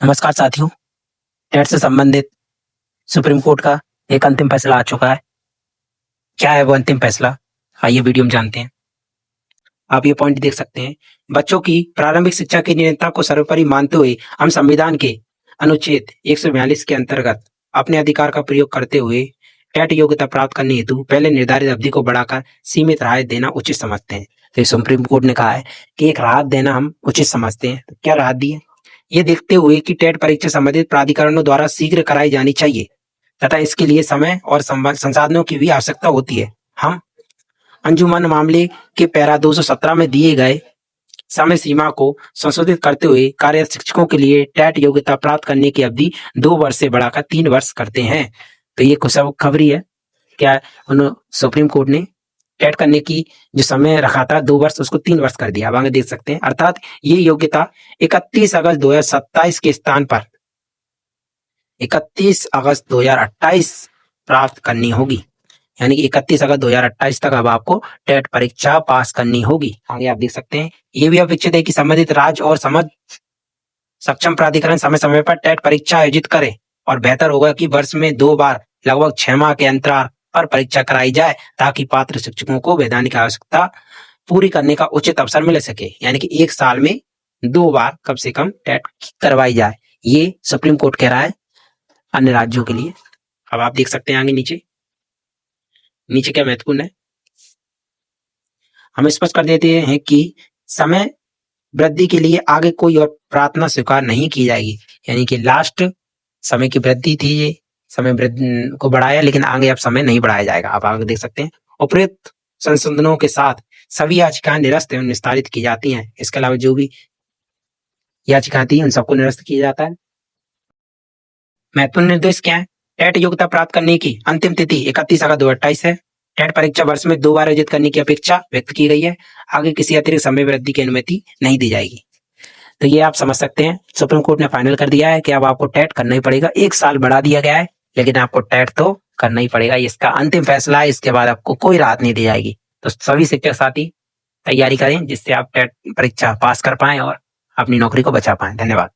नमस्कार साथियों, टेट से संबंधित सुप्रीम कोर्ट का एक अंतिम फैसला आ चुका है। क्या है वो अंतिम फैसला? आइए वीडियो में जानते हैं। आप ये पॉइंट देख सकते हैं, बच्चों की प्रारंभिक शिक्षा की निरंतरता को सर्वोपरि मानते हुए हम संविधान के अनुच्छेद 142 के अंतर्गत अपने अधिकार का प्रयोग करते हुए टेट योग्यता प्राप्त करने हेतु पहले निर्धारित अवधि को बढ़ाकर सीमित राहत देना उचित समझते हैं। तो सुप्रीम कोर्ट ने कहा है कि एक राहत देना हम उचित समझते हैं। तो क्या राहत दी है? ये देखते हुए कि टेट परीक्षा संबंधित प्राधिकरणों द्वारा शीघ्र कराई जानी चाहिए तथा इसके लिए समय और संसाधनों की भी आवश्यकता होती है। हम अंजुमन मामले के पैरा 217 में दिए गए समय सीमा को संशोधित करते हुए कार्यरत शिक्षकों के लिए टेट योग्यता प्राप्त करने की अवधि 2 वर्ष से बढ़ाकर 3 वर्ष करते हैं। तो ये खुशखबरी है। क्या सुप्रीम कोर्ट ने टेट करने की जो समय रखा था 2 वर्ष, उसको 3 वर्ष कर दिया। अब आगे देख सकते हैं, अर्थात ये योग्यता 31 अगस्त 2027 के स्थान पर 31 अगस्त 2028 प्राप्त करनी होगी। यानी कि 31 अगस्त 2028 तक अब आपको टेट परीक्षा पास करनी होगी। आगे आप देख सकते हैं, ये भी अपेक्षित है कि संबंधित राज्य और समझ सक्षम प्राधिकरण समय समय पर टेट परीक्षा आयोजित करे और बेहतर होगा कि वर्ष में 2 बार लगभग 6 माह के अंतराल पर परीक्षा कराई जाए ताकि पात्र शिक्षकों को वैधानिक आवश्यकता पूरी करने का उचित अवसर मिल सके। यानी कि 1 साल में 2 बार कम से कम टेट करवाई जाए, ये सुप्रीम कोर्ट कह रहा है अन्य राज्यों के लिए। अब आप देख सकते हैं आगे नीचे क्या महत्वपूर्ण है, हम स्पष्ट कर देते हैं कि समय वृद्धि के लिए आगे कोई और प्रार्थना स्वीकार नहीं की जाएगी। यानी कि लास्ट समय की वृद्धि थी, ये समय वृद्धि को बढ़ाया, लेकिन आगे अब समय नहीं बढ़ाया जाएगा। आप आगे देख सकते हैं, उपरोक्त संशोधनों के साथ सभी याचिकाएं निरस्त एवं निस्तारित की जाती हैं। इसके अलावा जो भी याचिकाएं थी उन सबको निरस्त किया जाता है। महत्वपूर्ण निर्देश क्या है? टेट योग्यता प्राप्त करने की अंतिम तिथि 31 अगस्त 2028 है। टेट परीक्षा वर्ष में 2 बार आयोजित करने की अपेक्षा व्यक्त की गई है। आगे किसी अतिरिक्त समय वृद्धि की अनुमति नहीं दी जाएगी। तो ये आप समझ सकते हैं, सुप्रीम कोर्ट ने फाइनल कर दिया है कि अब आपको टेट करना ही पड़ेगा। 1 साल बढ़ा दिया गया है, लेकिन आपको टेट तो करना ही पड़ेगा। इसका अंतिम फैसला है, इसके बाद आपको कोई राहत नहीं दी जाएगी। तो सभी शिक्षक साथी तैयारी करें जिससे आप टेट परीक्षा पास कर पाएं और अपनी नौकरी को बचा पाएं। धन्यवाद।